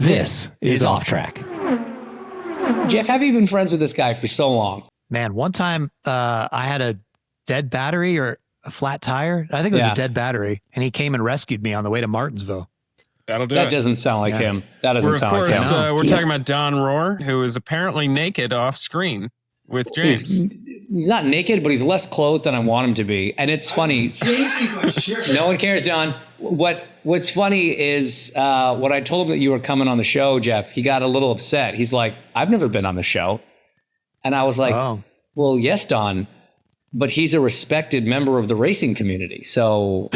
This is Off Track. Jeff, have you been friends with this guy for so long? Man, one time I had a dead battery or a flat tire. I think it was a dead battery, and he came and rescued me on the way to Martinsville. That'll do That it. doesn't sound like him. That doesn't sound like him. No. We're talking about Don Rohr, who is apparently naked off screen with James. He's not naked, but he's less clothed than I want him to be. And it's funny. No one cares, Don. What's funny is when I told him that you were coming on the show, Jeff, he got a little upset. He's like, I've never been on the show. And I was like, well, yes, Don, but he's a respected member of the racing community. So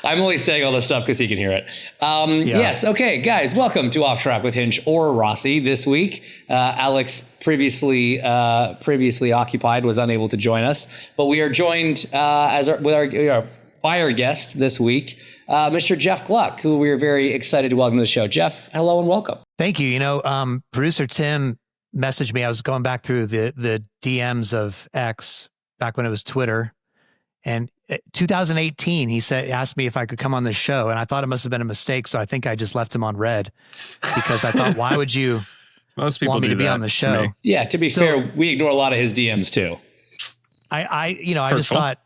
I'm only saying all this stuff because he can hear it. Yes. Okay, guys, welcome to Off Track with Hinch or Rossi this week. Alex, previously occupied, was unable to join us, but we are joined by our guest this week, Mr. Jeff Gluck, who we are very excited to welcome to the show. Jeff, hello and welcome. Thank you. Producer Thim messaged me. I was going back through the DMs of X back when it was Twitter, and 2018, he asked me if I could come on this show, and I thought it must have been a mistake, so I think I just left him on red because I thought, why would you Most people want me do to be that on the show? Yeah, to be fair, we ignore a lot of his DMs too. I just thought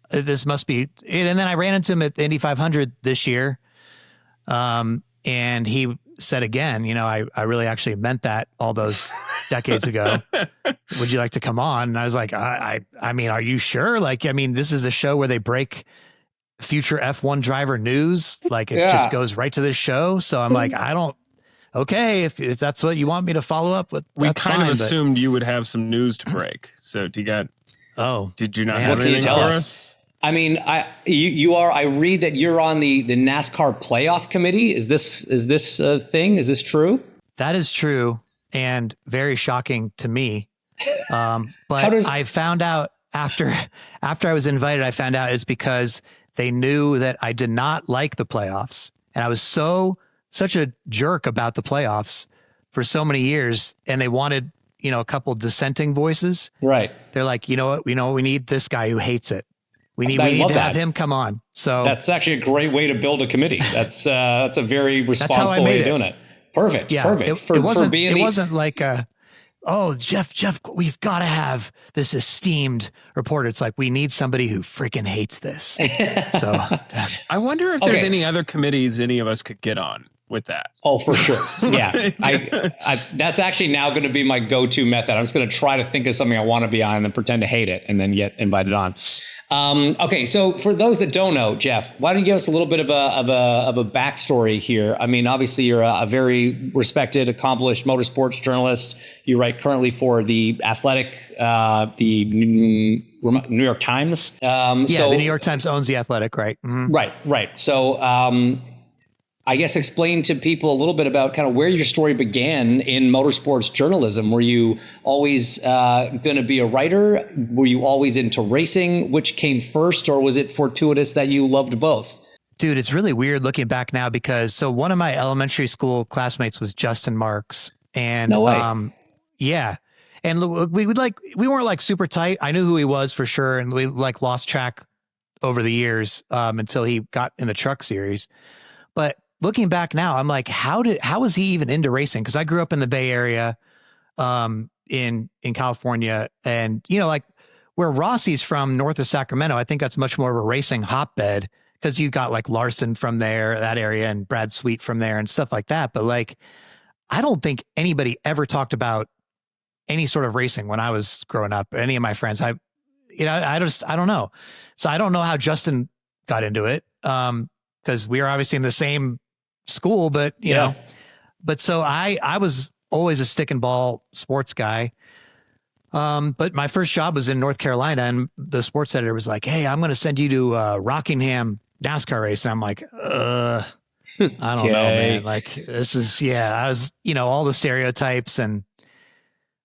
this must be, and then I ran into him at the Indy 500 this year, and he said again, I really actually meant that all those decades ago. Would you like to come on? And I was like, I mean, are you sure? This is a show where they break future F1 driver news. Like it just goes right to this show. So I'm like, okay, if that's what you want me to follow up with, we kind of assumed you would have some news to break. So did you not have anything for us? I mean, you are. I read that you're on the NASCAR playoff committee. Is this a thing? Is this true? That is true, and very shocking to me. But I found out after I was invited. I found out it's because they knew that I did not like the playoffs, and I was such a jerk about the playoffs for so many years, and they wanted a couple dissenting voices. Right. They're like, you know what? We need this guy who hates it. We need to have him come on. So that's actually a great way to build a committee. That's a very responsible way of doing it. Perfect. Yeah, perfect. It wasn't like, Jeff, we've got to have this esteemed reporter. It's like, we need somebody who freaking hates this. So I wonder if there's any other committees any of us could get on with that. Oh, for sure. Yeah. I that's actually now going to be my go-to method. I'm just going to try to think of something I want to be on and then pretend to hate it and then get invited on. Okay. So for those that don't know, Jeff, why don't you give us a little bit of a backstory here? I mean, obviously you're a very respected, accomplished motorsports journalist. You write currently for The Athletic, the New York Times. The New York Times owns The Athletic, right? Mm-hmm. Right. So, I guess explain to people a little bit about kind of where your story began in motorsports journalism. Were you always going to be a writer? Were you always into racing? Which came first, or was it fortuitous that you loved both? Dude, it's really weird looking back now because one of my elementary school classmates was Justin Marks, and no way. Yeah, and we weren't like super tight. I knew who he was for sure, and we like lost track over the years until he got in the truck series, but. Looking back now, I'm like, how was he even into racing? Because I grew up in the Bay Area, in California, and like where Rossi's from, north of Sacramento. I think that's much more of a racing hotbed because you got like Larson from there, that area, and Brad Sweet from there, and stuff like that. But like, I don't think anybody ever talked about any sort of racing when I was growing up. Any of my friends, I don't know. So I don't know how Justin got into it, because we are obviously in the same school, but you know, but so I was always a stick and ball sports guy. But my first job was in North Carolina, and the sports editor was like, "Hey, I'm going to send you to Rockingham NASCAR race." And I'm like, I don't know, man. Like this is, I was, all the stereotypes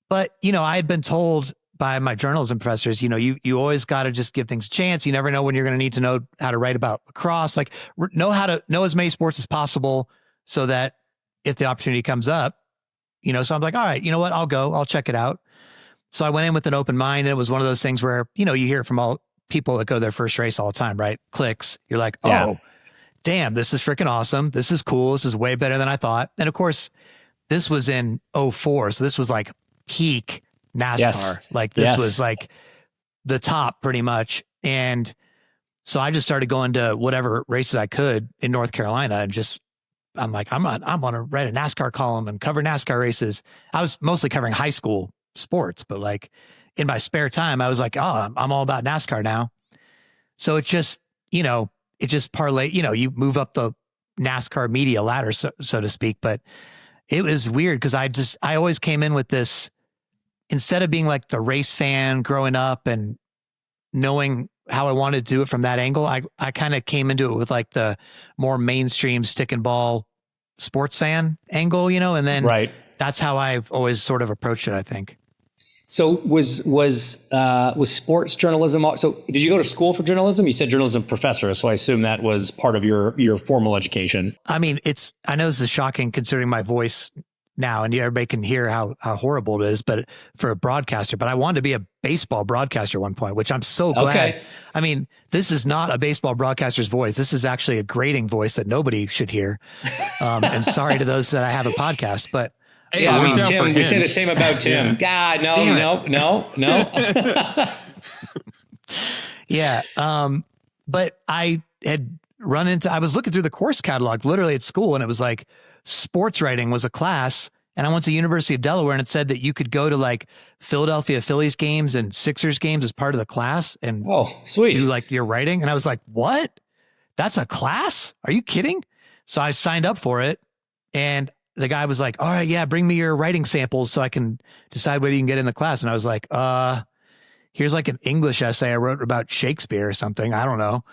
but I had been told by my journalism professors, you always got to just give things a chance. You never know when you're going to need to know how to write about lacrosse, like know how to know as many sports as possible so that if the opportunity comes up, so I'm like, all right, you know what? I'll check it out. So I went in with an open mind, and it was one of those things where, you hear from all people that go to their first race all the time, right? Clicks. You're like, damn, this is freaking awesome. This is cool. This is way better than I thought. And of course, this was in '04. So this was like peak NASCAR. Yes. Like this was like the top pretty much. And so I just started going to whatever races I could in North Carolina and just, I'm like, I'm going to write a NASCAR column and cover NASCAR races. I was mostly covering high school sports, but like in my spare time, I was like, oh, I'm all about NASCAR now. So it just, it just parlay, you move up the NASCAR media ladder, so to speak. But it was weird because I always came in with this, instead of being like the race fan growing up and knowing how I wanted to do it from that angle, I kind of came into it with like the more mainstream stick and ball sports fan angle, and then that's how I've always sort of approached it, I think. So was sports journalism? So did you go to school for journalism? You said journalism professor, so I assume that was part of your formal education. I mean, I know this is shocking considering my voice now, and everybody can hear how horrible it is, but for a broadcaster, but I wanted to be a baseball broadcaster at one point, which I'm so glad. Okay. I mean, this is not a baseball broadcaster's voice. This is actually a grating voice that nobody should hear. And sorry to those that I have a podcast, but hey, Tim, we say the same about Tim. God, no. Yeah. But I was looking through the course catalog literally at school, and it was like, sports writing was a class, and I went to University of Delaware, and it said that you could go to like Philadelphia Phillies games and Sixers games as part of the class and sweet, do like your writing. And I was like, what? That's a class? Are you kidding? So I signed up for it, and the guy was like, all right, yeah, bring me your writing samples so I can decide whether you can get in the class. And I was like, here's like an English essay I wrote about Shakespeare or something. I don't know.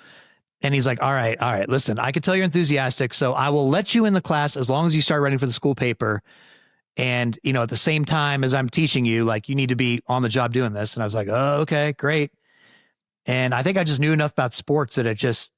And he's like, all right, listen, I could tell you're enthusiastic, so I will let you in the class as long as you start writing for the school paper. And, at the same time as I'm teaching you, like, you need to be on the job doing this. And I was like, oh, okay, great. And I think I just knew enough about sports that I just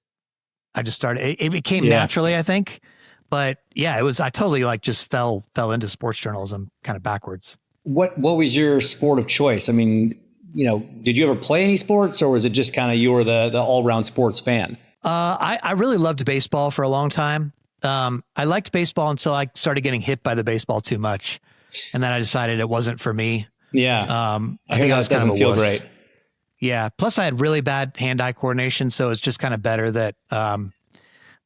started, it came naturally, I think. But yeah, I totally like just fell into sports journalism kind of backwards. What was your sport of choice? I mean, did you ever play any sports, or was it just kind of you were the all-round sports fan? I really loved baseball for a long time. I liked baseball until I started getting hit by the baseball too much. And then I decided it wasn't for me. Yeah. I think I was kind of a feel wuss. Great. Yeah. Plus I had really bad hand-eye coordination. So it's just kind of better that,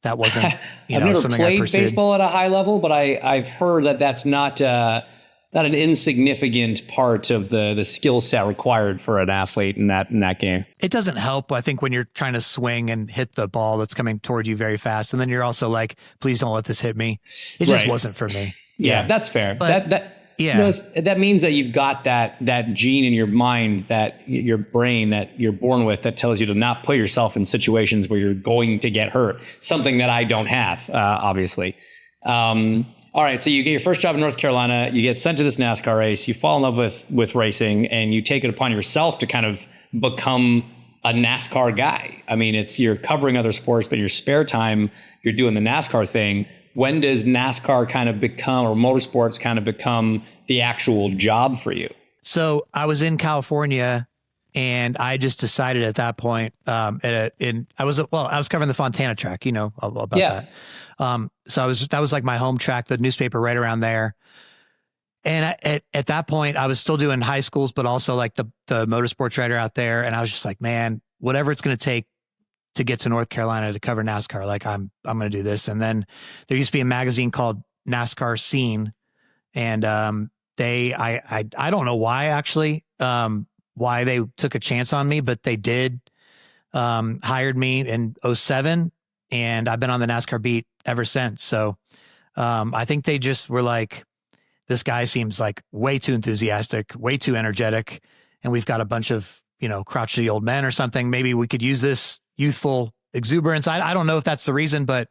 that wasn't, I've never played baseball at a high level, but I've heard that that's not an insignificant part of the skill set required for an athlete in that game. It doesn't help, I think, when you're trying to swing and hit the ball that's coming toward you very fast. And then you're also like, please don't let this hit me. It just wasn't for me. Yeah, that's fair. But that means that you've got that gene in your mind, that your brain that you're born with, that tells you to not put yourself in situations where you're going to get hurt. Something that I don't have, obviously. All right, so you get your first job in North Carolina, you get sent to this NASCAR race, you fall in love with racing, and you take it upon yourself to kind of become a NASCAR guy. I mean, you're covering other sports, but in your spare time, you're doing the NASCAR thing. When does NASCAR kind of become, or motorsports kind of become, the actual job for you? So I was in California, and I just decided at that point, I was covering the Fontana track, about that. So that was like my home track, the newspaper right around there. And at that point I was still doing high schools, but also like the motorsports writer out there. And I was just like, man, whatever it's going to take to get to North Carolina to cover NASCAR, like I'm going to do this. And then there used to be a magazine called NASCAR Scene. And, I don't know why actually, why they took a chance on me, but they did, hired me in '07. And I've been on the NASCAR beat ever since. So I think they just were like, this guy seems like way too enthusiastic, way too energetic. And we've got a bunch of, crotchety old men or something. Maybe we could use this youthful exuberance. I don't know if that's the reason, but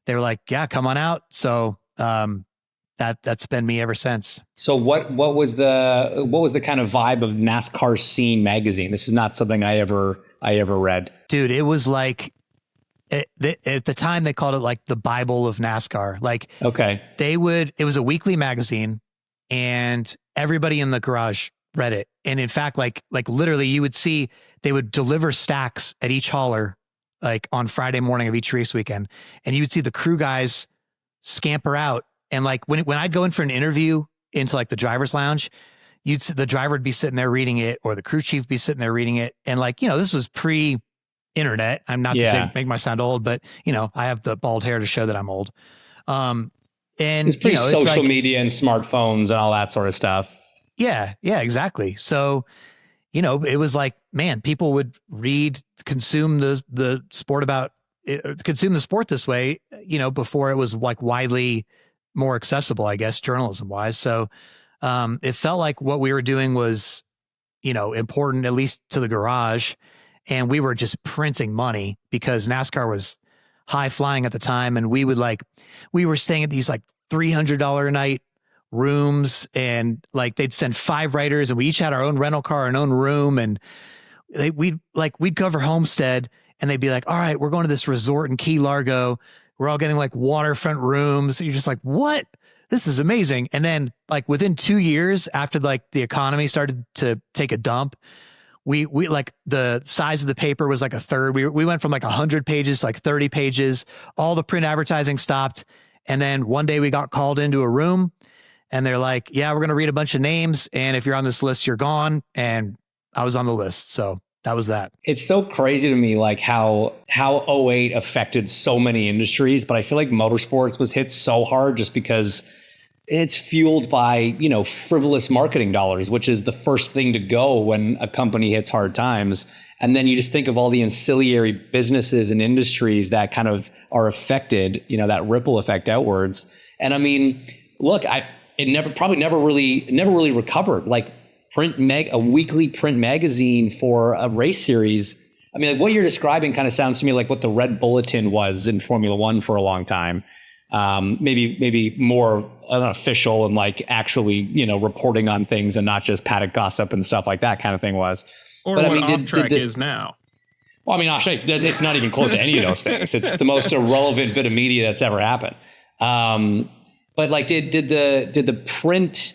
they were like, yeah, come on out. So that's been me ever since. So what was the kind of vibe of NASCAR Scene magazine? This is not something I ever read. Dude, it was like, at the time they called it like the Bible of NASCAR. Like, okay, it was a weekly magazine, and everybody in the garage read it. And in fact, like literally you would see, they would deliver stacks at each hauler like on Friday morning of each race weekend, and you would see the crew guys scamper out. And like when I'd go in for an interview into like the driver's lounge, the driver would be sitting there reading it, or the crew chief would be sitting there reading it. And like, this was pre-internet. I'm not to say make my sound old, but I have the bald hair to show that I'm old. And it's pretty social media and smartphones and all that sort of stuff. Yeah, exactly. So, it was like, man, people would consume the sport this way, before it was like widely more accessible, I guess, journalism wise. So, it felt like what we were doing was, important, at least to the garage. And we were just printing money because NASCAR was high flying at the time. And we were staying at these like $300 a night rooms, and like they'd send 5 writers, and we each had our own rental car, our own room. And we'd cover Homestead, and they'd be like, all right, we're going to this resort in Key Largo. We're all getting like waterfront rooms. And you're just like, what? This is amazing. And then like within 2 years after like the economy started to take a dump, we like the size of the paper was like a third. We went from like 100 pages to like 30 pages. All the print advertising stopped. And then one day we got called into a room, and they're like, yeah, we're going to read a bunch of names, and if you're on this list, you're gone. And I was on the list. So that was that. It's so crazy to me, like how '08 affected so many industries, but I feel like motorsports was hit so hard just because it's fueled by, frivolous marketing dollars, which is the first thing to go when a company hits hard times. And then you just think of all the ancillary businesses and industries that kind of are affected, that ripple effect outwards. And I mean, look, it never really recovered. Like a weekly print magazine for a race series. I mean, like what you're describing kind of sounds to me like what the Red Bulletin was in Formula One for a long time. Maybe more unofficial and like actually, reporting on things and not just paddock gossip and stuff like that kind of thing was. Or but, what off track is now. Well, I mean, actually, it's not even close to any of those things. It's the most irrelevant bit of media that's ever happened. But like, did the print,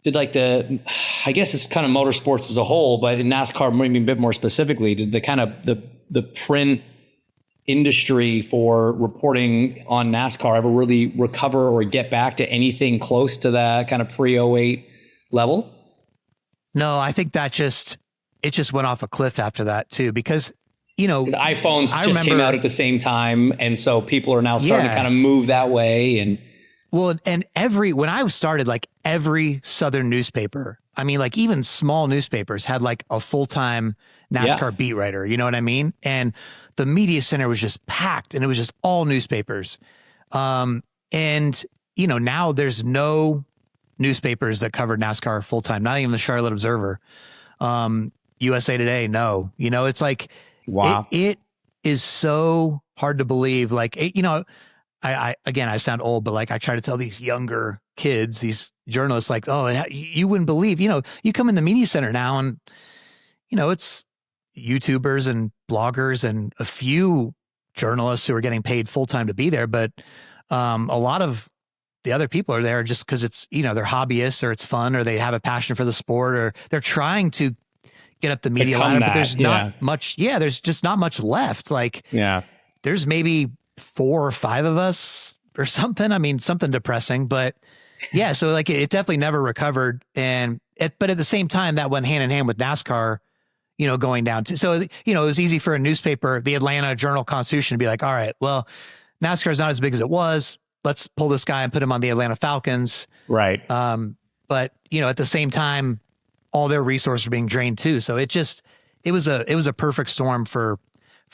I guess it's kind of motorsports as a whole, but in NASCAR, maybe a bit more specifically, did the kind of the print industry for reporting on NASCAR ever really recover or get back to anything close to that kind of pre-08 level? No, I think it just went off a cliff after that too, because iPhones just came out at the same time, and so people are now starting to kind of move that way. And when I started, like every Southern newspaper, I mean, like even small newspapers had like a full-time NASCAR beat writer, you know what I mean? And the media center was just packed, and it was just all newspapers. And now there's no newspapers that covered NASCAR full-time, not even the Charlotte Observer. USA Today, no. It's like, wow. It is so hard to believe. Like, I sound old, but like I try to tell these younger kids, these journalists, like, oh, you wouldn't believe, you come in the media center now, and, it's YouTubers and bloggers and a few journalists who are getting paid full-time to be there. But a lot of the other people are there just because it's, they're hobbyists, or it's fun, or they have a passion for the sport, or they're trying to get up the media ladder, but there's not much. Yeah. There's just not much left. Like, there's maybe 4 or 5 of us or something. I mean, something depressing, but yeah. So like it definitely never recovered. But at the same time, that went hand in hand with NASCAR, going down to, so, it was easy for a newspaper, the Atlanta Journal-Constitution, to be like, all right, well, NASCAR is not as big as it was. Let's pull this guy and put him on the Atlanta Falcons. Right. But at the same time, all their resources are being drained too. So it was a perfect storm for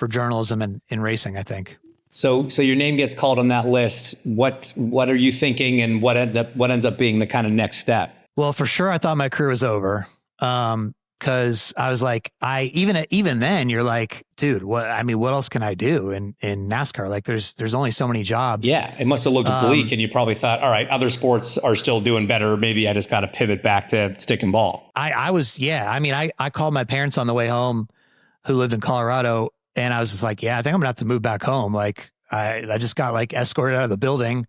journalism and in racing, I think. So your name gets called on that list. What are you thinking, and what ends up being the kind of next step? Well, for sure, I thought my career was over. Because I was like, even then you're like, dude, what else can I do in NASCAR? Like there's only so many jobs. Yeah. It must've looked bleak, and you probably thought, all right, other sports are still doing better. Maybe I just got to pivot back to stick and ball. I called my parents on the way home, who lived in Colorado, and I was just like, yeah, I think I'm gonna have to move back home. Like I just got like escorted out of the building.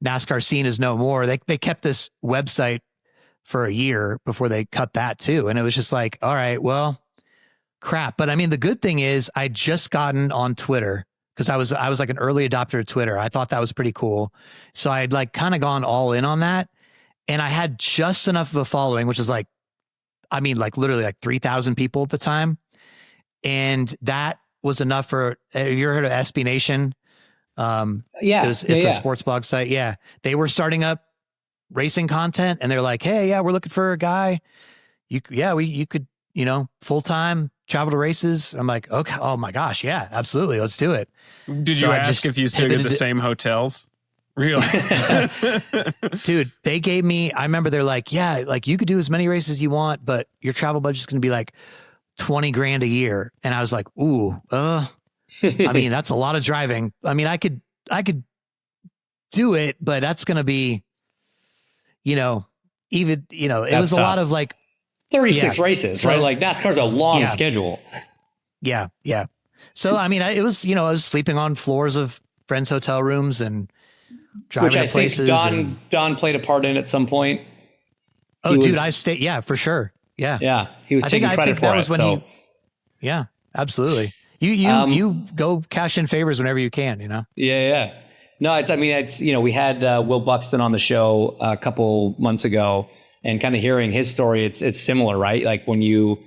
NASCAR Scene is no more. They kept this website for a year before they cut that too. And it was just like, all right, well, crap. But I mean, the good thing is I just gotten on Twitter because I was like an early adopter of Twitter. I thought that was pretty cool. So I had like kind of gone all in on that. And I had just enough of a following, which is like, I mean, like literally like 3,000 people at the time. And that was enough for, have you ever heard of SB Nation? It's a sports blog site. Yeah. They were starting up racing content and they're like, hey, yeah, we're looking for a guy. You could, full-time travel to races. I'm like, okay. Oh my gosh. Yeah, absolutely. Let's do it. Did you ask if you still get the same hotels? Really? Dude, they gave me, I remember they're like, yeah, like you could do as many races as you want, but your travel budget's going to be like 20 grand a year. And I was like, ooh, I mean, that's a lot of driving. I mean, I could do it, but that's going to be, it was a lot of like 36 races, right? Like NASCAR's a long schedule. Yeah. Yeah. So, I mean, I was sleeping on floors of friends' hotel rooms and driving to places. Don played a part in at some point. I stayed. Yeah, for sure. Yeah. Yeah. He was taking credit for it. Yeah, absolutely. You go cash in favors whenever you can, Yeah. No, we had Will Buxton on the show a couple months ago, and kind of hearing his story, it's similar, right? Like when you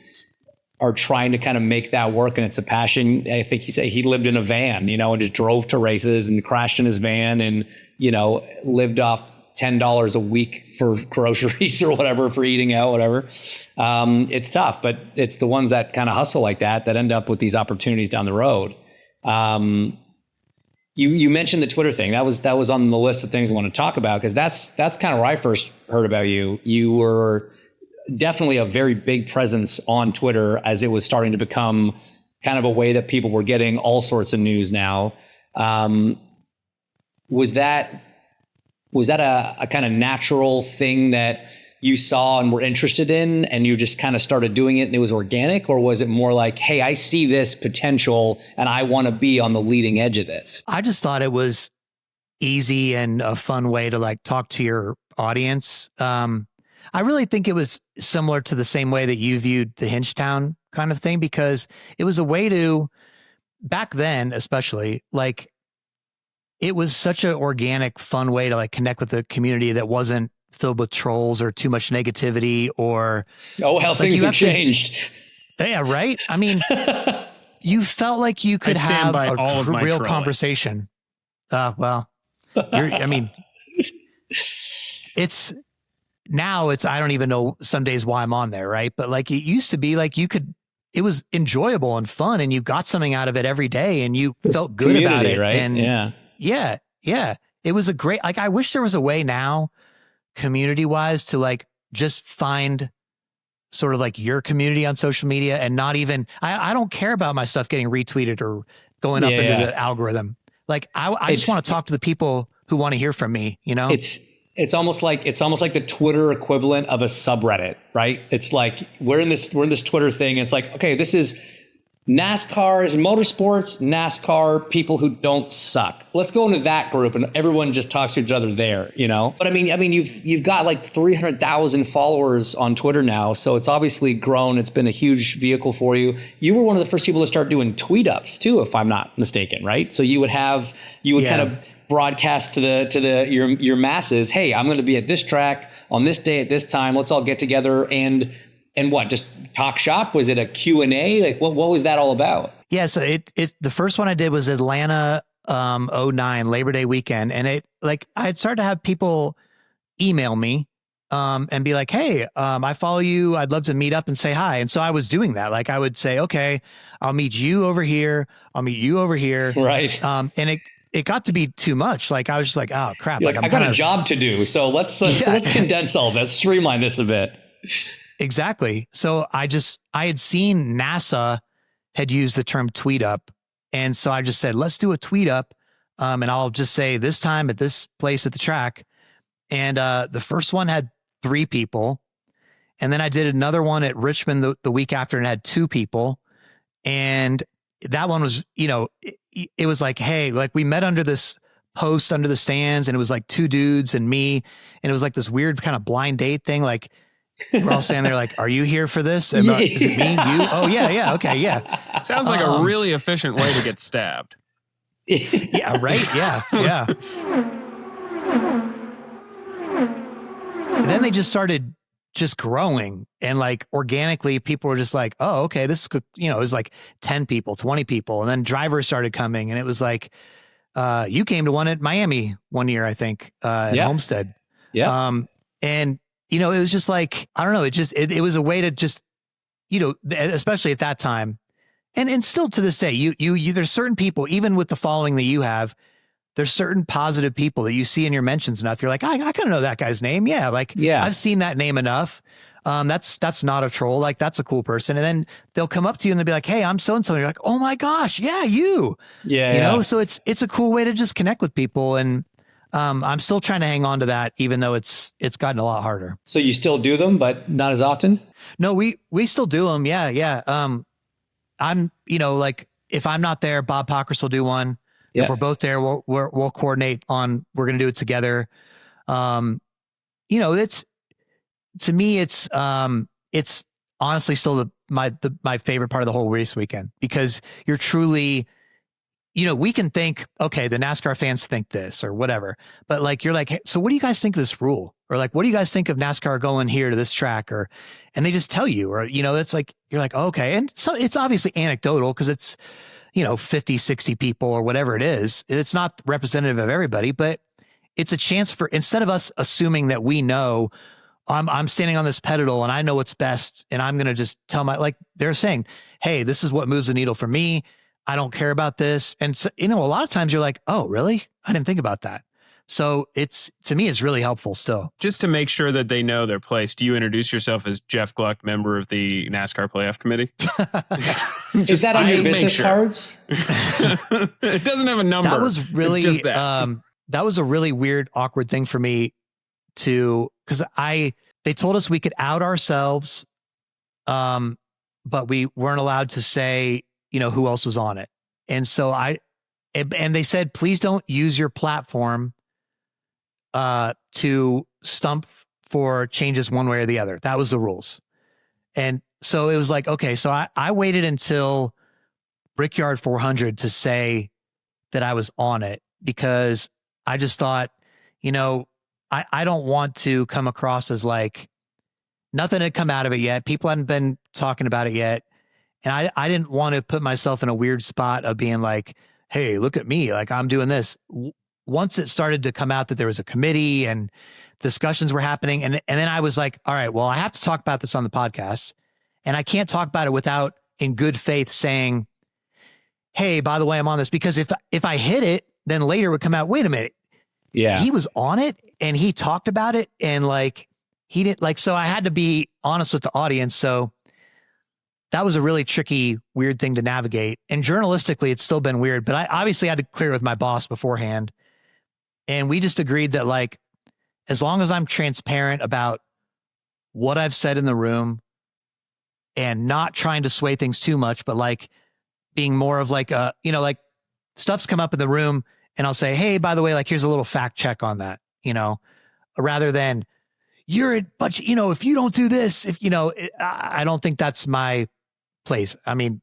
are trying to kind of make that work and it's a passion. I think he said he lived in a van, and just drove to races and crashed in his van and, lived off $10 a week for groceries or whatever, for eating out, whatever. It's tough, but it's the ones that kind of hustle like that end up with these opportunities down the road. You mentioned the Twitter thing. That was on the list of things I want to talk about, because that's kind of where I first heard about you. You were definitely a very big presence on Twitter as it was starting to become kind of a way that people were getting all sorts of news now. Was that a kind of natural thing that you saw and were interested in, and you just kind of started doing it and it was organic? Or was it more like, hey, I see this potential and I want to be on the leading edge of this? I just thought it was easy and a fun way to like talk to your audience. I really think it was similar to the same way that you viewed the Hinchtown kind of thing, because it was a way to, back then especially, like it was such an organic, fun way to like connect with the community that wasn't filled with trolls or too much negativity or things have changed. Yeah, right. I mean, you felt like you could have a real conversation. I don't even know some days why I'm on there, right? But like it used to be like it was enjoyable and fun and you got something out of it every day and you felt good about it. Right? And yeah. It was a great, like, I wish there was a way now, community-wise, to like just find sort of like your community on social media and not even, I don't care about my stuff getting retweeted or going up into the algorithm. Like I just want to talk to the people who want to hear from me, It's almost like the Twitter equivalent of a subreddit, right? It's like we're in this Twitter thing. And it's like, okay, this is NASCAR's motorsports, NASCAR people who don't suck. Let's go into that group and everyone just talks to each other there, But I mean, you've got like 300,000 followers on Twitter now, so it's obviously grown. It's been a huge vehicle for you. You were one of the first people to start doing tweet ups too, if I'm not mistaken, right? So you would kind of broadcast to your masses, hey, I'm going to be at this track on this day at this time. Let's all get together and what? Just talk shop? Was it a Q&A? Like what was that all about? Yeah, so the first one I did was Atlanta 09 Labor Day weekend, and I had started to have people email me and be like, hey, I follow you. I'd love to meet up and say hi. And so I was doing that. Like I would say, okay, I'll meet you over here. I'll meet you over here. Right. And it got to be too much. Like I was just like, oh crap. Like I got a job to do. So let's condense all this, streamline this a bit. Exactly. So I had seen NASA had used the term tweet up. And so I just said, let's do a tweet up. And I'll just say this time at this place at the track. And the first one had 3 people. And then I did another one at Richmond the week after and had 2 people. And that one was, it was like, hey, like we met under this post under the stands and it was like 2 dudes and me. And it was like this weird kind of blind date thing. Like, We're all standing there like, are you here for this? Is it me? You? Oh, yeah. Okay, yeah. Sounds like a really efficient way to get stabbed. Yeah, right? Yeah. And then they just started just growing, and like organically people were just like, oh, okay, this is good. It was like 10 people, 20 people. And then drivers started coming, and it was like, you came to one at Miami one year, I think, at Homestead. Yeah. And it was just like, I don't know. It was a way to just, especially at that time. And still to this day, you there's certain people, even with the following that you have, there's certain positive people that you see in your mentions enough. You're like, I kind of know that guy's name. Yeah. I've seen that name enough. That's not a troll. Like, that's a cool person. And then they'll come up to you and they'll be like, hey, I'm so-and-so. And you're like, oh my gosh. Yeah. You know, so it's a cool way to just connect with people. And, I'm still trying to hang on to that, even though it's gotten a lot harder. So you still do them, but not as often? No, we still do them. Yeah. I'm, like, if I'm not there, Bob Pockers will do one. Yeah. If we're both there, we'll coordinate on, we're going to do it together. It's, to me, it's honestly still my favorite part of the whole race weekend, because you're truly, we can think, okay, the NASCAR fans think this or whatever, but like, you're like, hey, so what do you guys think of this rule? Or like, what do you guys think of NASCAR going here to this track? And they just tell you, or, it's like, you're like, oh, okay. And so it's obviously anecdotal, because it's, 50, 60 people or whatever it is. It's not representative of everybody, but it's a chance for, instead of us assuming that we know, I'm standing on this pedestal and I know what's best, and I'm going to just tell like they're saying, hey, this is what moves the needle for me. I don't care about this. And so, a lot of times you're like, oh, really? I didn't think about that. So to me, it's really helpful still. Just to make sure that they know their place, do you introduce yourself as Jeff Gluck, member of the NASCAR Playoff Committee? Is that on your business cards? It doesn't have a number. That was really, that was a really weird, awkward thing for me because they told us we could out ourselves, but we weren't allowed to say, who else was on it. And so and they said, please don't use your platform to stump for changes one way or the other. That was the rules. And so it was like, okay, so I waited until Brickyard 400 to say that I was on it, because I just thought, I don't want to come across as like nothing had come out of it yet. People hadn't been talking about it yet. And I didn't want to put myself in a weird spot of being like, hey, look at me, like I'm doing this. Once it started to come out that there was a committee and discussions were happening, and then I was like, all right, well, I have to talk about this on the podcast, and I can't talk about it without, in good faith, saying, hey, by the way, I'm on this, because if I hit it, then later would come out, wait a minute, he was on it and he talked about it, and like he didn't, like, so I had to be honest with the audience. So that was a really tricky, weird thing to navigate. And journalistically, it's still been weird, but I obviously had to clear with my boss beforehand. And we just agreed that, like, as long as I'm transparent about what I've said in the room and not trying to sway things too much, but like being more of like like stuff's come up in the room and I'll say, hey, by the way, like, here's a little fact check on that, rather than but if you don't do this, I don't think that's my place. I mean,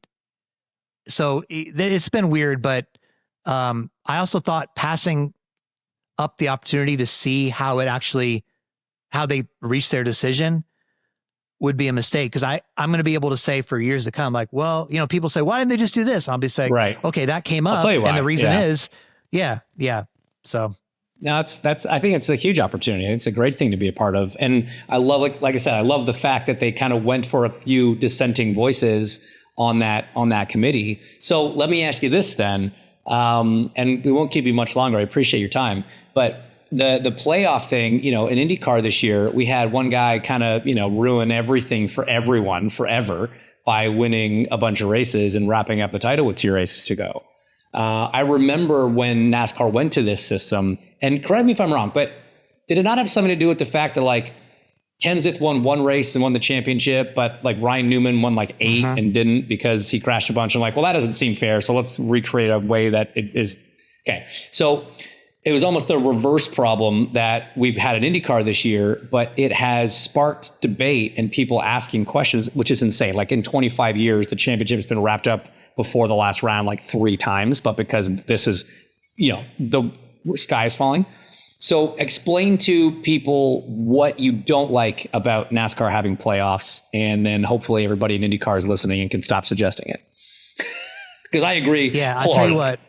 so it's been weird, but I also thought passing up the opportunity to see how they reach their decision would be a mistake. Cause I'm going to be able to say for years to come, like, well, people say, why didn't they just do this? I'll be saying, right, okay, that came up. And the reason is, yeah. So no, I think it's a huge opportunity. It's a great thing to be a part of. And I love, like I said, I love the fact that they kind of went for a few dissenting voices on that committee. So let me ask you this then, and we won't keep you much longer. I appreciate your time, but the playoff thing, in IndyCar this year, we had one guy kind of, ruin everything for everyone forever by winning a bunch of races and wrapping up the title with 2 races to go. I remember when NASCAR went to this system, and correct me if I'm wrong, but did it not have something to do with the fact that like Kenseth won 1 race and won the championship, but like Ryan Newman won like 8 and didn't because he crashed a bunch? I'm like, well, that doesn't seem fair. So let's recreate a way that it is. Okay. So it was almost the reverse problem that we've had in IndyCar this year, but it has sparked debate and people asking questions, which is insane. Like in 25 years, the championship has been wrapped up before the last round like 3 times, but because this is, the sky is falling. So explain to people what you don't like about NASCAR having playoffs, and then hopefully everybody in IndyCar is listening and can stop suggesting it. Because I agree. Yeah, I'll tell you what.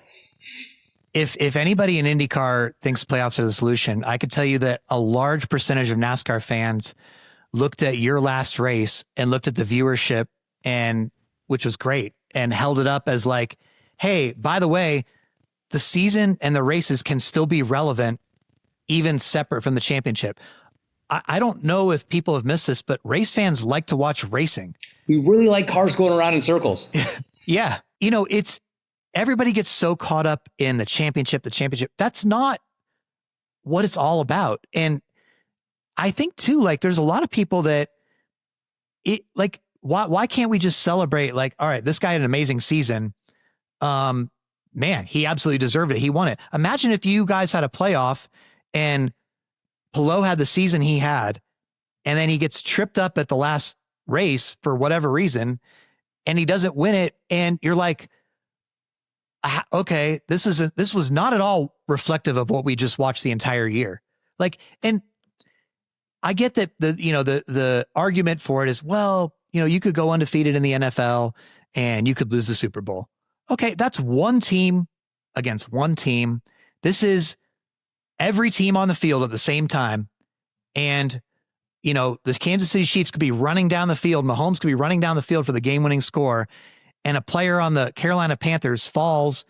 If anybody in IndyCar thinks playoffs are the solution, I could tell you that a large percentage of NASCAR fans looked at your last race and looked at the viewership, and which was great, and held it up as like, hey, by the way, the season and the races can still be relevant, even separate from the championship. I don't know if people have missed this, but race fans like to watch racing. We really like cars going around in circles. Yeah. It's everybody gets so caught up in the championship. That's not what it's all about. And I think too, like there's a lot of people that why can't we just celebrate like, all right, this guy had an amazing season. Man, he absolutely deserved it. He won it. Imagine if you guys had a playoff and Pelot had the season he had, and then he gets tripped up at the last race for whatever reason, and he doesn't win it. And you're like, okay, this was not at all reflective of what we just watched the entire year. Like, and I get that the argument for it is, well, you could go undefeated in the NFL and you could lose the Super Bowl. Okay, that's one team against one team. This is every team on the field at the same time. And, the Kansas City Chiefs could be running down the field. Mahomes could be running down the field for the game-winning score. And a player on the Carolina Panthers falls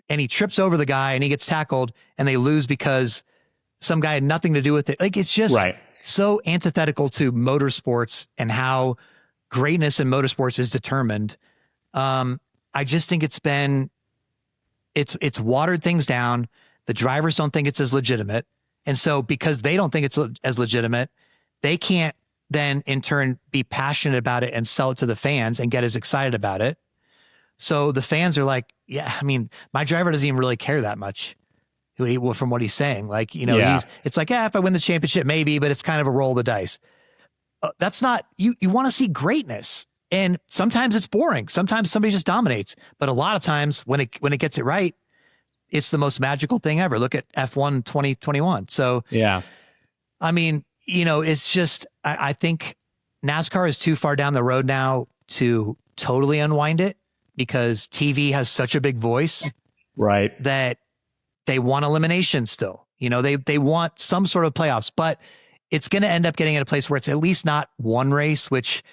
and he trips over the guy and he gets tackled and they lose because some guy had nothing to do with it. Like, it's just so antithetical to motorsports and how greatness in motorsports is determined. I just think it's watered things down. The drivers don't think it's as legitimate. And so because they don't think it's as legitimate, they can't then in turn be passionate about it and sell it to the fans and get as excited about it. So the fans are like, yeah, I mean, my driver doesn't even really care that much from what he's saying. Like, it's like, if I win the championship, maybe, but it's kind of a roll of the dice. That's not, you want to see greatness. And sometimes it's boring. Sometimes somebody just dominates. But a lot of times when it gets it right, it's the most magical thing ever. Look at F1 2021. So, yeah, I mean, it's just, I think NASCAR is too far down the road now to totally unwind it because TV has such a big voice, right? That they want elimination still. They want some sort of playoffs, but it's going to end up getting in a place where it's at least not one race, which,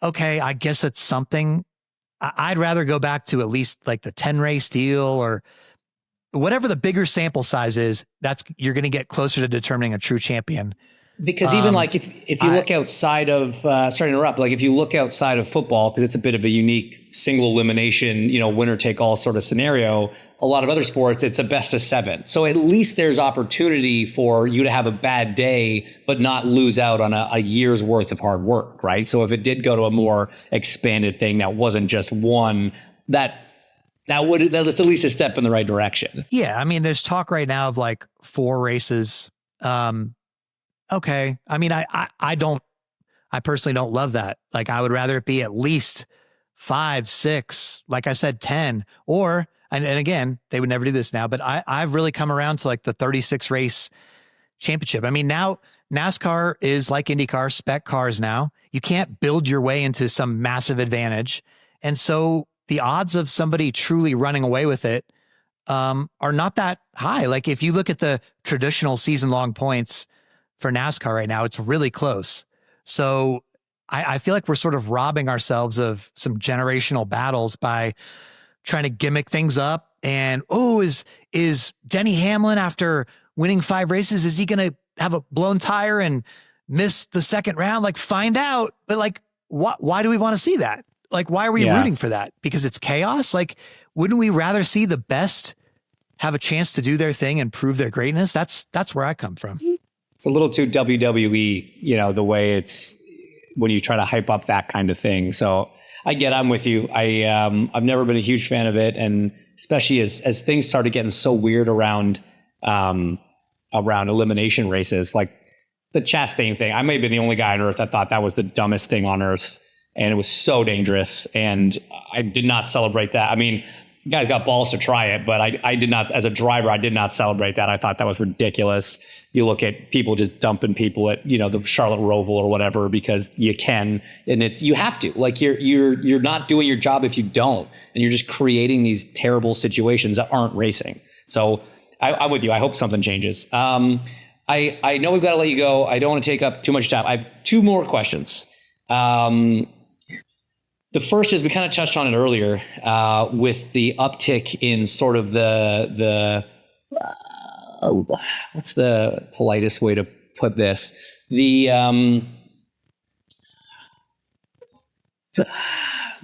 okay, I guess it's something. I'd rather go back to at least like the 10 race deal or whatever the bigger sample size is. You're going to get closer to determining a true champion. Because even like if you look outside of, sorry to interrupt, like if you look outside of football, because it's a bit of a unique single elimination, winner take all sort of scenario, a lot of other sports, it's a best of 7. So at least there's opportunity for you to have a bad day, but not lose out on a year's worth of hard work, right? So if it did go to a more expanded thing that wasn't just one, that's at least a step in the right direction. Yeah. I mean, there's talk right now of like 4 races. Okay. I mean, I personally don't love that. Like, I would rather it be at least 5, 6, like I said, 10, or, and again, they would never do this now, but I've really come around to like the 36 race championship. I mean, now NASCAR is like IndyCar, spec cars now. You can't build your way into some massive advantage. And so the odds of somebody truly running away with it are not that high. Like if you look at the traditional season-long points for NASCAR right now, it's really close. So I feel like we're sort of robbing ourselves of some generational battles by trying to gimmick things up. And, is Denny Hamlin, after winning 5 races, is he going to have a blown tire and miss the second round? Like, find out. But like, why do we want to see that? Like, why are we rooting for that? Because it's chaos? Like, wouldn't we rather see the best have a chance to do their thing and prove their greatness? That's where I come from. It's a little too WWE, the way it's when you try to hype up that kind of thing. So I'm with you. I've never been a huge fan of it. And especially as things started getting so weird around around elimination races, like the Chastain thing. I may have been the only guy on earth that thought that was the dumbest thing on earth, and it was so dangerous, and I did not celebrate that. I mean, you guys got balls to try it, but I did not, as a driver, I did not celebrate that. I thought that was ridiculous. You look at people just dumping people at, the Charlotte Roval or whatever, because you can, and you have to, like, you're not doing your job if you don't, and you're just creating these terrible situations that aren't racing. So I'm with you. I hope something changes. I know we've got to let you go. I don't want to take up too much time. I have two more questions. The first is, we kind of touched on it earlier, with the uptick in sort of the what's the politest way to put this? The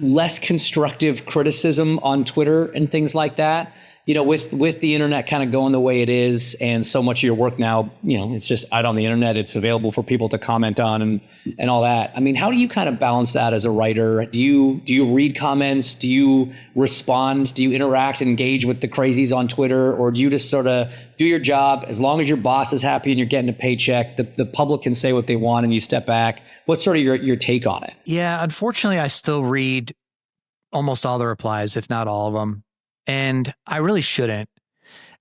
less constructive criticism on Twitter and things like that. With the internet kind of going the way it is, and so much of your work now, it's just out on the internet. It's available for people to comment on and all that. I mean, how do you kind of balance that as a writer? Do you read comments? Do you respond? Do you interact and engage with the crazies on Twitter? Or do you just sort of do your job? As long as your boss is happy and you're getting a paycheck, the public can say what they want and you step back. What's sort of your take on it? Yeah, unfortunately, I still read almost all the replies, if not all of them. And I really shouldn't,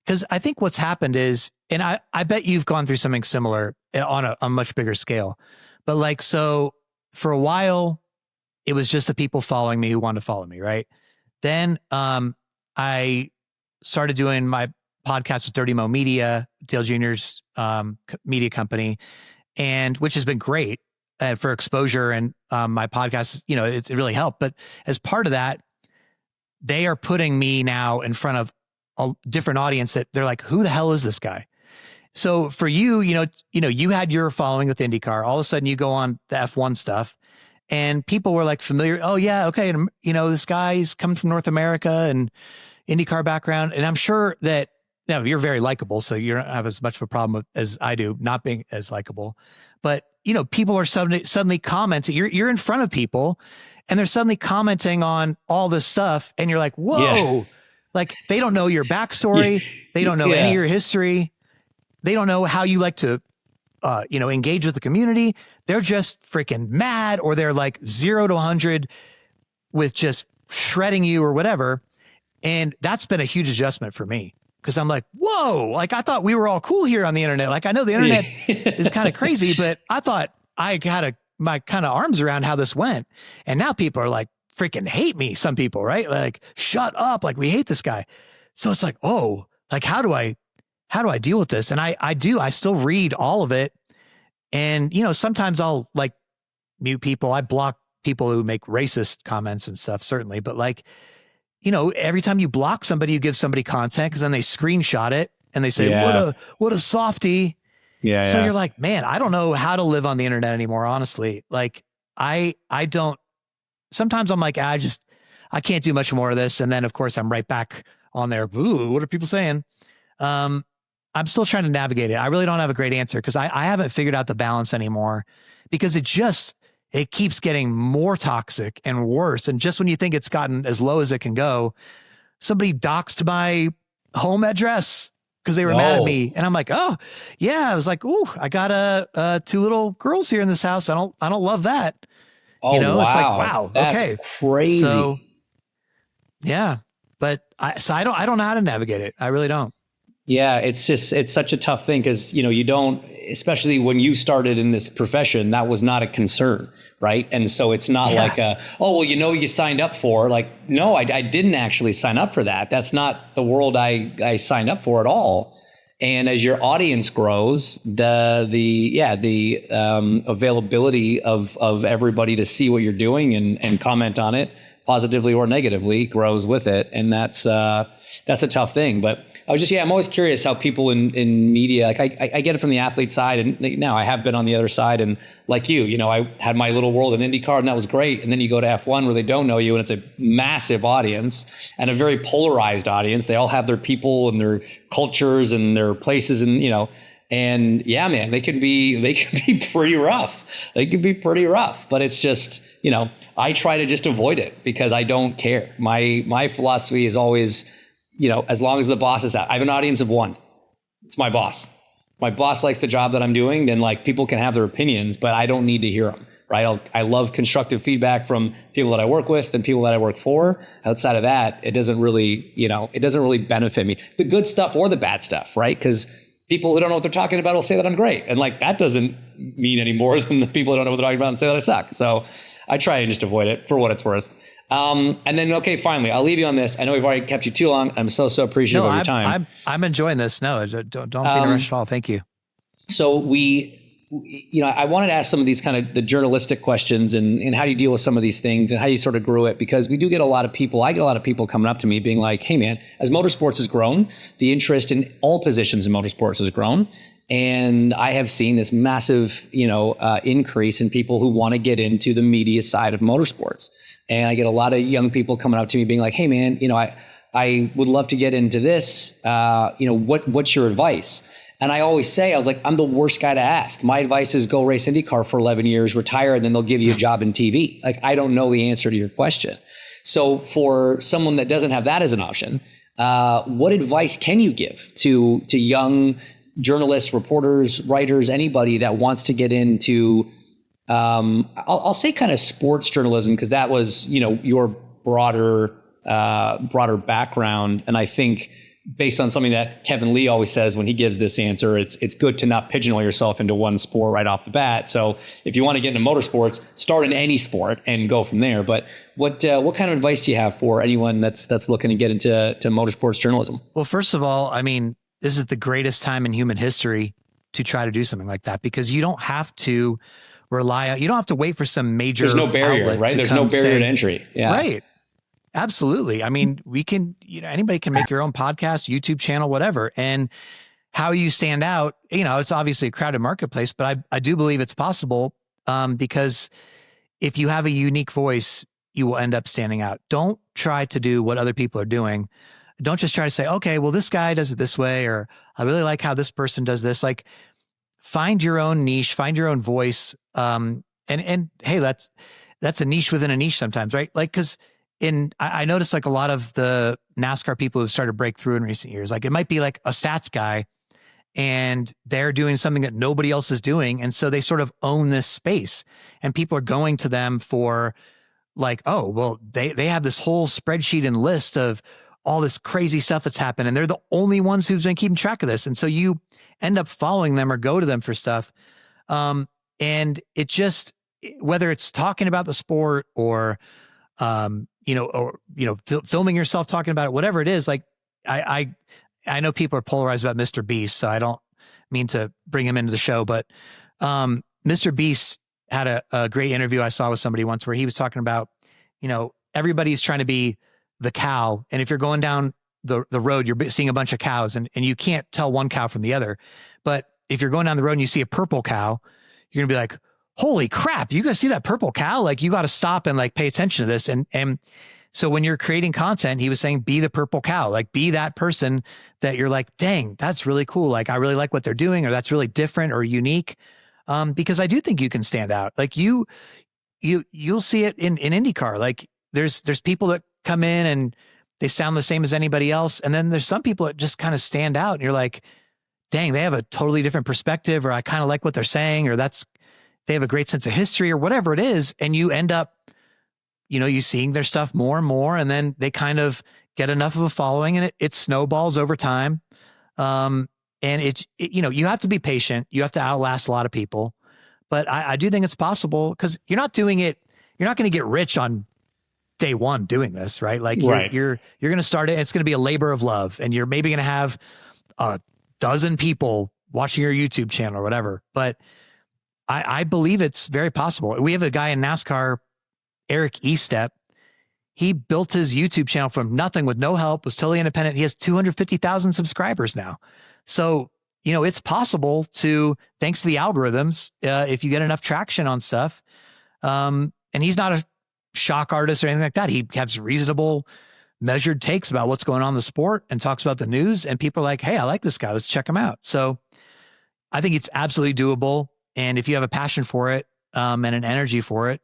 because I think what's happened is, and I bet you've gone through something similar on a much bigger scale, but like, so for a while, it was just the people following me who wanted to follow me, right? Then I started doing my podcast with Dirty Mo Media, Dale Jr.'s media company, and which has been great for exposure, and my podcast, it really helped. But as part of that, they are putting me now in front of a different audience that they're like, who the hell is this guy? So for you, you had your following with IndyCar. All of a sudden you go on the F1 stuff and people were like familiar. Oh yeah. Okay. And this guy's coming from North America and IndyCar background. And I'm sure that you're very likable. So you don't have as much of a problem as I do not being as likable, but people are suddenly commenting. You're in front of people, and they're suddenly commenting on all this stuff. And you're like, whoa, like they don't know your backstory. They don't know any of your history. They don't know how you like to, engage with the community. They're just freaking mad, or they're like 0 to 100 with just shredding you or whatever. And that's been a huge adjustment for me, because I'm like, whoa, like I thought we were all cool here on the internet. Like I know the internet is kind of crazy, but I thought I had my kind of arms around how this went. And now people are like, freaking hate me. Some people, right? Like, shut up. Like, we hate this guy. So it's like, oh, like, how do I deal with this? And I still read all of it. And, sometimes I'll like mute people. I block people who make racist comments and stuff, certainly. But like, every time you block somebody, you give somebody content, because then they screenshot it and they say, what a softie. Yeah. So you're like, man, I don't know how to live on the internet anymore, honestly. Like I don't, sometimes I'm like, I can't do much more of this. And then of course I'm right back on there. Ooh, what are people saying? I'm still trying to navigate it. I really don't have a great answer, because I haven't figured out the balance anymore, because it keeps getting more toxic and worse. And just when you think it's gotten as low as it can go, somebody doxed my home address because they were mad at me. And I'm like, oh yeah. I was like, ooh, I got two little girls here in this house. I don't love that. Oh, wow. It's like, wow. That's okay. Crazy. So yeah, but I don't know how to navigate it. I really don't. Yeah. It's such a tough thing, because, you don't, especially when you started in this profession, that was not a concern. Right. And so it's not like you signed up for, like, no, I didn't actually sign up for that. That's not the world I signed up for at all. And as your audience grows, the availability of everybody to see what you're doing and comment on it positively or negatively grows with it. And that's a tough thing. But I'm always curious how people in media, like I get it from the athlete side, and now I have been on the other side, and like I had my little world in IndyCar, and that was great. And then you go to F1 where they don't know you, and it's a massive audience and a very polarized audience. They all have their people and their cultures and their places, and and yeah, man, they can be pretty rough. They can be pretty rough, but it's just, I try to just avoid it, because I don't care. My philosophy is always, as long as the boss is out. I have an audience of one. It's my boss. My boss likes the job that I'm doing, then like people can have their opinions, but I don't need to hear them. Right. I love constructive feedback from people that I work with and people that I work for. Outside of that, it doesn't really, it doesn't really benefit me. The good stuff or the bad stuff, right? Because people who don't know what they're talking about will say that I'm great. And like, that doesn't mean any more than the people who don't know what they're talking about and say that I suck. So I try and just avoid it for what it's worth. And then, okay, finally, I'll leave you on this. I know we've already kept you too long. I'm so appreciative of your time. I'm enjoying this. No, don't be in a rush at all. Thank you. So I wanted to ask some of these kind of the journalistic questions and how do you deal with some of these things and how you sort of grew it? Because we do get I get a lot of people coming up to me being like, hey man, as motorsports has grown, the interest in all positions in motorsports has grown. And I have seen this massive, increase in people who want to get into the media side of motorsports. And I get a lot of young people coming up to me being like, hey man, I would love to get into this. What's your advice? And I always say, I was like, I'm the worst guy to ask. My advice is go race IndyCar for 11 years, retire, and then they'll give you a job in TV. Like, I don't know the answer to your question. So for someone that doesn't have that as an option, what advice can you give to young journalists, reporters, writers, anybody that wants to get into, I'll say kind of sports journalism, because that was, your broader background. And I think based on something that Kevin Lee always says when he gives this answer, it's good to not pigeonhole yourself into one sport right off the bat. So if you want to get into motorsports, start in any sport and go from there. But what kind of advice do you have for anyone that's looking to get into motorsports journalism? Well, first of all, I mean, this is the greatest time in human history to try to do something like that, because you don't have to you don't have to wait for some major. There's no barrier, right? There's no barrier to entry. Yeah. Right. Absolutely. I mean, we can, anybody can make your own podcast, YouTube channel, whatever. And how you stand out, it's obviously a crowded marketplace, but I do believe it's possible, because if you have a unique voice, you will end up standing out. Don't try to do what other people are doing. Don't just try to say, okay, well, this guy does it this way, or I really like how this person does this. Like, find your own niche, find your own voice. And hey, that's a niche within a niche sometimes, right? Like, because I noticed like a lot of the NASCAR people who've started to break through in recent years, like it might be like a stats guy and they're doing something that nobody else is doing. And so they sort of own this space, and people are going to them for like, oh, well, they have this whole spreadsheet and list of all this crazy stuff that's happened, and they're the only ones who've been keeping track of this. And so you end up following them or go to them for stuff. And it just, whether it's talking about the sport or, filming yourself talking about it, whatever it is, like I know people are polarized about Mr. Beast, so I don't mean to bring him into the show, but Mr. Beast had a great interview I saw with somebody once where he was talking about, everybody's trying to be the cow. And if you're going down the road, you're seeing a bunch of cows and you can't tell one cow from the other. But if you're going down the road and you see a purple cow, you're going to be like, holy crap, you guys see that purple cow? Like, you got to stop and like pay attention to this. And so when you're creating content, he was saying, be the purple cow, like be that person that you're like, dang, that's really cool. Like, I really like what they're doing, or that's really different or unique. Because I do think you can stand out. Like you'll see it in IndyCar. Like there's people that come in and they sound the same as anybody else. And then there's some people that just kind of stand out and you're like, dang, they have a totally different perspective, or I kind of like what they're saying, or they have a great sense of history, or whatever it is. And you end up, you seeing their stuff more and more, and then they kind of get enough of a following, and it snowballs over time. And you have to be patient. You have to outlast a lot of people, but I do think it's possible, because you're not going to get rich on day one doing this, right? Like you're going to start it. It's going to be a labor of love, and you're maybe going to have a dozen people watching your YouTube channel or whatever. But I believe it's very possible. We have a guy in NASCAR, Eric Estep. He built his YouTube channel from nothing with no help, was totally independent. He has 250,000 subscribers now. So, it's possible thanks to the algorithms, if you get enough traction on stuff. And he's not a shock artist or anything like that. He has reasonable, measured takes about what's going on in the sport and talks about the news, and people are like, hey, I like this guy. Let's check him out. So I think it's absolutely doable. And if you have a passion for it, and an energy for it,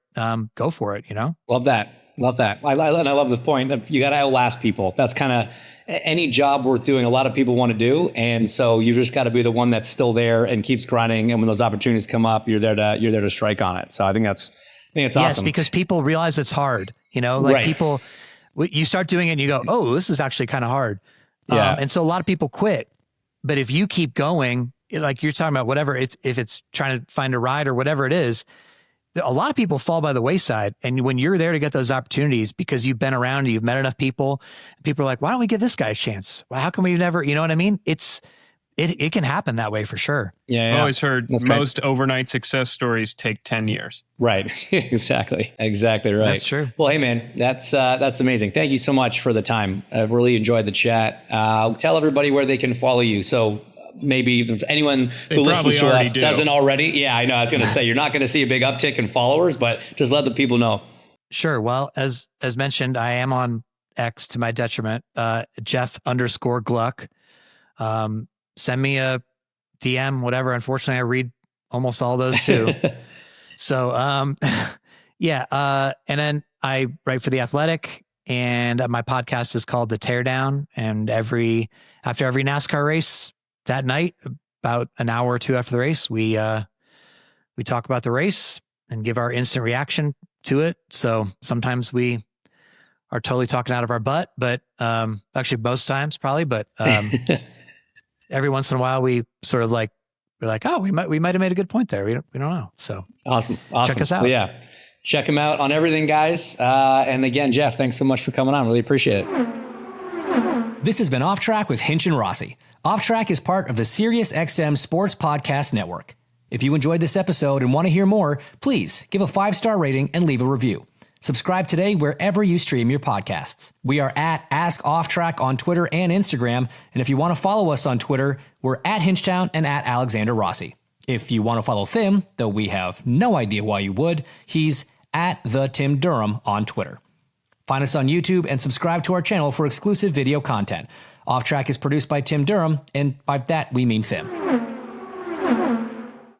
go for it, Love that. Love that. And I love the point of you got to outlast people. That's kind of any job worth doing. A lot of people want to do. And so you just got to be the one that's still there and keeps grinding. And when those opportunities come up, you're there to strike on it. So I think that's awesome. Yes, because people realize it's hard, like people, you start doing it and you go, oh, this is actually kind of hard. Yeah. And so a lot of people quit, but if you keep going, like you're talking about, whatever if it's trying to find a ride or whatever it is, a lot of people fall by the wayside. And when you're there to get those opportunities because you've been around, you've met enough people are like, why don't we give this guy a chance? Well, how come we've never, you know what I mean? It can happen that way for sure. Yeah. I've always heard most overnight success stories take 10 years. Right. Exactly right. That's true. Well, hey man, that's amazing. Thank you so much for the time. I've really enjoyed the chat. Tell everybody where they can follow you. So maybe if anyone who listens to us doesn't already. Yeah, I know. I was going to say, you're not going to see a big uptick in followers, but just let the people know. Sure. Well, as mentioned, I am on X to my detriment, Jeff_Gluck. Send me a DM, whatever. Unfortunately, I read almost all those too. So, yeah. And then I write for The Athletic, and my podcast is called The Teardown. And after every NASCAR race that night, about an hour or two after the race, we talk about the race and give our instant reaction to it. So sometimes we are totally talking out of our butt, but actually most times probably, but every once in a while we sort of we're like, oh, we might have made a good point there. We don't know. So awesome. Check us out. Well, yeah. Check him out on everything, guys. And again, Jeff, thanks so much for coming on. Really appreciate it. This has been Off Track with Hinch and Rossi. Off Track is part of the SiriusXM Sports Podcast Network. If you enjoyed this episode and want to hear more, please give a 5-star rating and leave a review. Subscribe today wherever you stream your podcasts. We are at Ask Off Track on Twitter and Instagram. And if you want to follow us on Twitter, we're at Hinchtown and at Alexander Rossi. If you want to follow Thim, though we have no idea why you would, he's at the Tim Durham on Twitter. Find us on YouTube and subscribe to our channel for exclusive video content. Off Track is produced by Tim Durham, and by that we mean Thim.